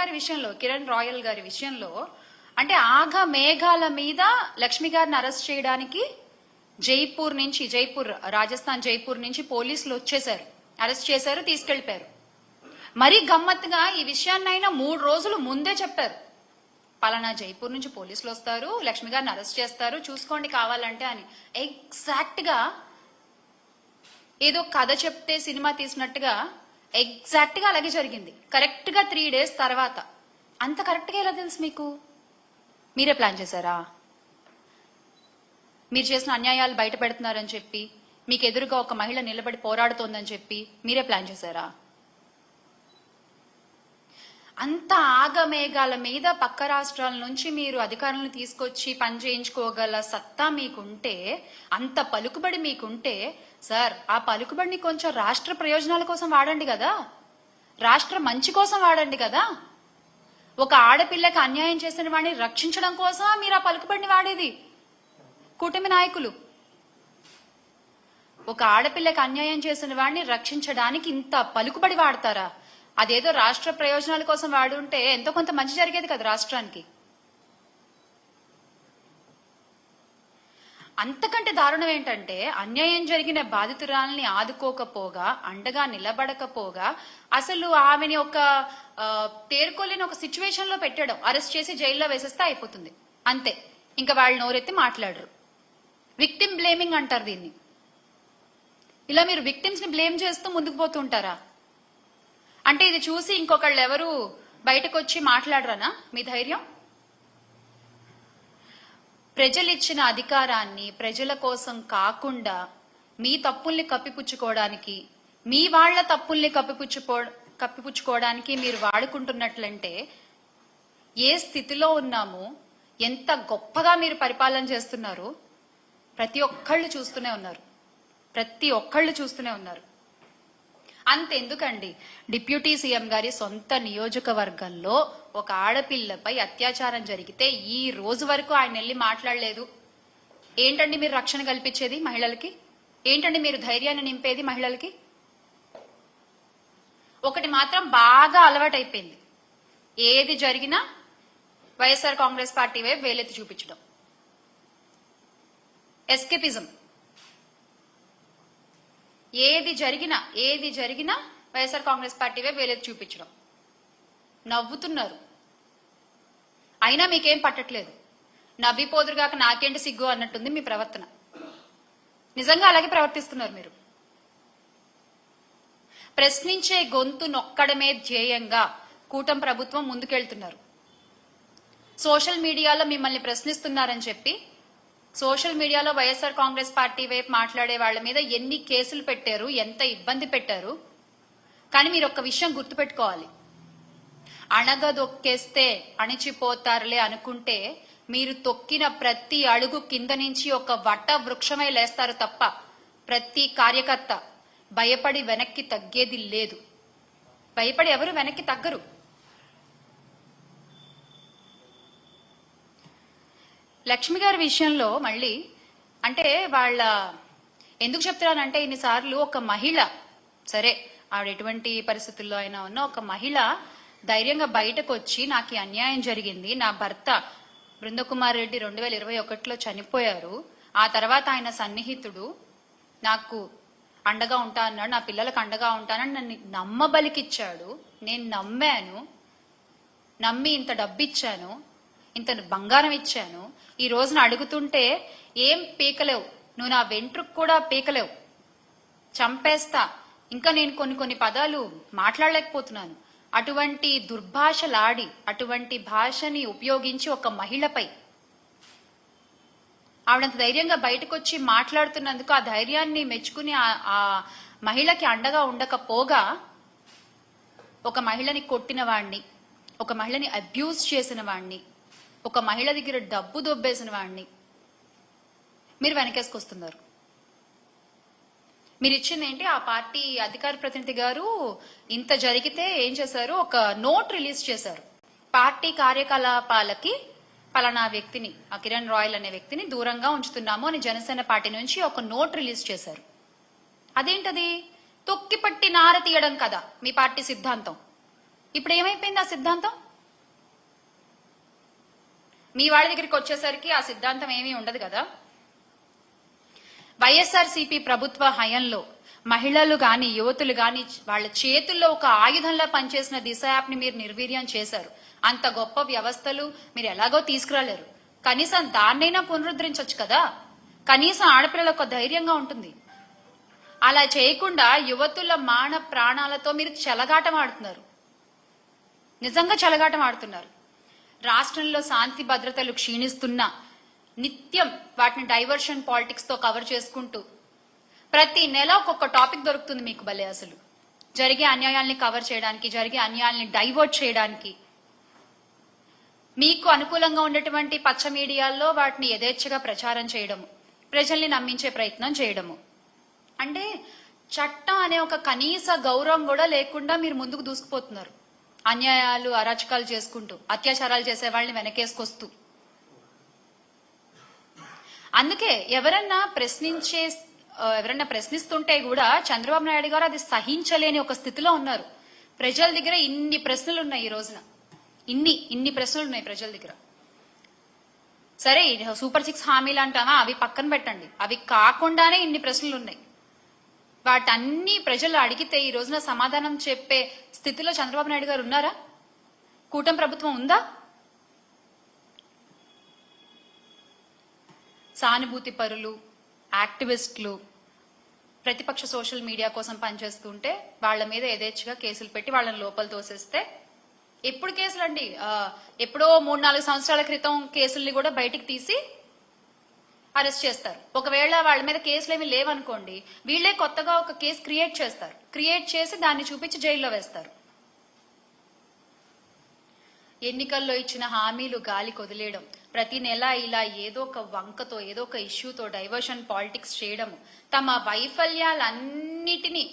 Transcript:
గారి విషయంలో, కిరణ్ రాయల్ గారి విషయంలో అంటే ఆగ మేఘాల మీద లక్ష్మి గారిని అరెస్ట్ చేయడానికి జైపూర్ రాజస్థాన్ జైపూర్ నుంచి పోలీసులు వచ్చేశారు, అరెస్ట్ చేశారు, తీసుకెళ్లిపోయారు. మరీ గమ్మత్తుగా ఈ విషయాన్నైనా 3 రోజులు ముందే చెప్పారు. పలానా జైపూర్ నుంచి పోలీసులు వస్తారు, లక్ష్మి గారిని అరెస్ట్ చేస్తారు, చూసుకోండి కావాలంటే అని. ఎగ్జాక్ట్ గా ఏదో కథ చెప్తే సినిమా తీసినట్టుగా ఎగ్జాక్ట్ గా అలాగే జరిగింది. కరెక్ట్ గా 3 days తర్వాత. అంత కరెక్ట్ గా ఎలా తెలుసు మీకు? మీరే ప్లాన్ చేశారా? మీరు చేసిన అన్యాయాలు బయట పెడుతున్నారని చెప్పి, మీకు ఎదురుగా ఒక మహిళ నిలబడి పోరాడుతోందని చెప్పి మీరే ప్లాన్ చేశారా? అంత ఆగమేఘాల మీద పక్క రాష్ట్రాల నుంచి మీరు అధికారులను తీసుకొచ్చి పని చేయించుకోగల సత్తా మీకుంటే, అంత పలుకుబడి మీకుంటే, సార్ ఆ పలుకుబడిని కొంచెం రాష్ట్ర ప్రయోజనాల కోసం వాడండి కదా, రాష్ట్ర మంచి కోసం వాడండి కదా. ఒక ఆడపిల్లకి అన్యాయం చేసిన వాడిని రక్షించడం కోసం మీరు ఆ పలుకుబడిని వాడేది. కూటమి నాయకులు ఒక ఆడపిల్లకి అన్యాయం చేసిన వాడిని రక్షించడానికి ఇంత పలుకుబడి వాడతారా? అదేదో రాష్ట్ర ప్రయోజనాల కోసం వాడుంటే ఎంతో కొంత మంచి జరిగేది కదా రాష్ట్రానికి. అంతకంటే దారుణం ఏంటంటే, అన్యాయం జరిగిన బాధితురాల్ని ఆదుకోకపోగా, అండగా నిలబడకపోగా, అసలు ఆమెని ఒక తేరుకోలేని ఒక సిచ్యువేషన్ లో పెట్టడం, అరెస్ట్ చేసి జైల్లో వేసేస్తే అయిపోతుంది అంతే. ఇంకా వాళ్ళు నోరెత్తి మాట్లాడరు. విక్టిమ్ బ్లేమింగ్ అంటారు దీన్ని. ఇలా మీరు విక్టిమ్స్ ని బ్లేమ్ చేస్తూ ముందుకు పోతుంటారా? అంటే ఇది చూసి ఇంకొకళ్ళు ఎవరు బయటకు వచ్చి మాట్లాడరనా? మీ ధైర్యం? ప్రజలిచ్చిన అధికారాన్ని ప్రజల కోసం కాకుండా మీ తప్పుల్ని కప్పిపుచ్చుకోవడానికి, మీ వాళ్ల తప్పుల్ని కప్పిపుచ్చుకోవడానికి మీరు వాడుకుంటున్నట్లంటే ఏ స్థితిలో ఉన్నామో, ఎంత గొప్పగా మీరు పరిపాలన చేస్తున్నారు ప్రతి ఒక్కళ్ళు చూస్తూనే ఉన్నారు. అంతెందుకండి, డిప్యూటీ సీఎం గారి సొంత నియోజకవర్గంలో ఒక ఆడపిల్లపై అత్యాచారం జరిగితే ఈ రోజు వరకు ఆయన వెళ్ళి మాట్లాడలేదు. ఏంటండి మీరు రక్షణ కల్పించేది మహిళలకి? ఏంటండి మీరు ధైర్యాన్ని నింపేది మహిళలకి? ఒకటి మాత్రం బాగా అలవాటైపోయింది, ఏది జరిగినా వైఎస్ఆర్ కాంగ్రెస్ పార్టీ వైపు వేలెత్తి చూపించడం. ఎస్కేపిజం. ఏది జరిగినా వైఎస్ఆర్ కాంగ్రెస్ పార్టీ వైపు వేలెత్తి చూపించడం. నవ్వుతున్నారు, అయినా మీకేం పట్టట్లేదు. నవ్విపోదురుగాక నాకేంటి సిగ్గు అన్నట్టుంది మీ ప్రవర్తన. నిజంగా అలాగే ప్రవర్తిస్తున్నారు మీరు. ప్రశ్నించే గొంతు నొక్కడమే ధ్యేయంగా కూటమి ప్రభుత్వం ముందుకెళ్తున్నారు. సోషల్ మీడియాలో మిమ్మల్ని ప్రశ్నిస్తున్నారని చెప్పి, సోషల్ మీడియాలో వైఎస్ఆర్ కాంగ్రెస్ పార్టీ వైపు మాట్లాడే వాళ్ల మీద ఎన్ని కేసులు పెట్టారు, ఎంత ఇబ్బంది పెట్టారు. కానీ మీరు ఒక్క విషయం గుర్తుపెట్టుకోవాలి, అణగదొక్కేస్తే అణిచిపోతారులే అనుకుంటే మీరు తొక్కిన ప్రతి అడుగు కింద నుంచి ఒక వట వృక్షమై లేస్తారు తప్ప ప్రతి కార్యకర్త భయపడి వెనక్కి తగ్గేది లేదు. భయపడి ఎవరు వెనక్కి తగ్గరు. లక్ష్మి గారి విషయంలో మళ్ళీ అంటే వాళ్ళ ఎందుకు చెప్తున్నానంటే, ఇన్నిసార్లు ఒక మహిళ, సరే ఆవిడ ఎటువంటి పరిస్థితుల్లో అయినా ఉన్న ఒక మహిళ ధైర్యంగా బయటకు వచ్చి నాకు అన్యాయం జరిగింది, నా భర్త బృందకుమార్ రెడ్డి 2021లో చనిపోయారు, ఆ తర్వాత ఆయన సన్నిహితుడు నాకు అండగా ఉంటా అన్నాడు, నా పిల్లలకు అండగా ఉంటానని నన్ను నమ్మబలికిచ్చాడు, నేను నమ్మి ఇంత డబ్బు ఇచ్చాను, ఇంత బంగారం ఇచ్చాను, ఈ రోజున అడుగుతుంటే ఏం పీకలేవు, నువ్వు నా వెంట్రుకు కూడా పీకలేవు, చంపేస్తా, ఇంకా నేను కొన్ని పదాలు మాట్లాడలేకపోతున్నాను. అటువంటి దుర్భాషలాడి, అటువంటి భాషని ఉపయోగించి ఒక మహిళపై ఆవిడంత ధైర్యంగా బయటకు వచ్చి మాట్లాడుతున్నందుకు ఆ ధైర్యాన్ని మెచ్చుకుని ఆ మహిళకి అండగా ఉండకపోగా ఒక మహిళని కొట్టిన వాణ్ణి, ఒక మహిళని అబ్యూజ్ చేసిన వాణ్ణి, ఒక మహిళ దగ్గర డబ్బు దొబ్బేసిన వాడిని మీరు వెనకేసుకొస్తున్నారు. మీరు ఇచ్చింది ఏంటి? ఆ పార్టీ అధికార ప్రతినిధి గారు ఇంత జరిగితే ఏం చేశారు, ఒక నోట్ రిలీజ్ చేశారు. పార్టీ కార్యకలాపాలకి పలానా వ్యక్తిని, ఆ కిరణ్ రాయల్ అనే వ్యక్తిని దూరంగా ఉంచుతున్నాము అని జనసేన పార్టీ నుంచి ఒక నోట్ రిలీజ్ చేశారు. అదేంటది? తొక్కిపట్టి నార తీయడం కదా మీ పార్టీ సిద్ధాంతం. ఇప్పుడు ఏమైపోయింది ఆ సిద్ధాంతం? మీ వాళ్ళ దగ్గరికి వచ్చేసరికి ఆ సిద్ధాంతం ఏమీ ఉండదు కదా. వైఎస్ఆర్సీపీ ప్రభుత్వ హయంలో మహిళలు గాని యువతులు గాని వాళ్ళ చేతుల్లో ఒక ఆయుధంలా పనిచేసిన దిశ యాప్ ని మీరు నిర్వీర్యం చేశారు. అంత గొప్ప వ్యవస్థలు మీరు ఎలాగో తీసుకురాలేరు. కనీసం దాన్నైనా పునరుద్ధరించవచ్చు కదా. కనీసం ఆడపిల్లలకు ఒక ధైర్యంగా ఉంటుంది. అలా చేయకుండా యువతుల మాన ప్రాణాలతో మీరు చెలగాటం ఆడుతున్నారు. నిజంగా చెలగాటం ఆడుతున్నారు. రాష్ట్రంలో శాంతి భద్రతలు క్షీణిస్తున్నా నిత్యం వాటిని డైవర్షన్ పాలిటిక్స్ తో కవర్ చేసుకుంటూ ప్రతి నెల ఒక్కొక్క టాపిక్ దొరుకుతుంది మీకు భలే. అసలు జరిగే అన్యాయాల్ని కవర్ చేయడానికి, జరిగే అన్యాయాల్ని డైవర్ట్ చేయడానికి, మీకు అనుకూలంగా ఉండేటువంటి పచ్చ మీడియాల్లో వాటిని యథేచ్ఛగా ప్రచారం చేయడము, ప్రజల్ని నమ్మించే ప్రయత్నం చేయడము. అంటే చట్టం అనే ఒక కనీస గౌరవం కూడా లేకుండా మీరు ముందుకు దూసుకుపోతున్నారు. అన్యాయాలు అరాచకాలు చేసుకుంటూ, అత్యాచారాలు చేసే వాళ్ళని వెనకేసుకొస్తూ. అందుకే ఎవరన్నా ప్రశ్నిస్తుంటే కూడా చంద్రబాబు నాయుడు గారు అది సహించలేని ఒక స్థితిలో ఉన్నారు. ప్రజల దగ్గర ఇన్ని ప్రశ్నలు ఉన్నాయి. ఈ రోజున ఇన్ని ప్రశ్నలు ఉన్నాయి ప్రజల దగ్గర. సరే, సూపర్ 6 హామీలు అంటామా, అవి పక్కన పెట్టండి. అవి కాకుండానే ఇన్ని ప్రశ్నలు ఉన్నాయి. వాటన్ని ప్రజలు అడిగితే ఈ రోజున సమాధానం చెప్పే స్థితిలో చంద్రబాబు నాయుడు గారు ఉన్నారా? కూటమి ప్రభుత్వం ఉందా? సానుభూతి పరులు, యాక్టివిస్టులు, ప్రతిపక్ష సోషల్ మీడియా కోసం పనిచేస్తుంటే వాళ్ళ మీద యథేచ్ఛగా కేసులు పెట్టి వాళ్ళని లోపల తోసేస్తే, ఎప్పుడు కేసులు అండి, ఎప్పుడో 3-4 సంవత్సరాల క్రితం కేసుల్ని కూడా బయటికి తీసి అరెస్ట్ చేస్తారు. ఒకవేళ వాళ్ళ మీద కేసులు ఏమి లేవనుకోండి, వీళ్లే కొత్తగా ఒక కేసు క్రియేట్ చేస్తారు. క్రియేట్ చేసి దాన్ని చూపించి జైల్లో వేస్తారు. ఎన్నికల్లో ఇచ్చిన హామీలు గాలి కొదిలేయడం, ప్రతి నెల ఇలా ఏదో ఒక వంకతో, ఏదో ఒక ఇష్యూతో డైవర్షన్ పాలిటిక్స్ చేయడం, తమ వైఫల్యాలన్నిటినీ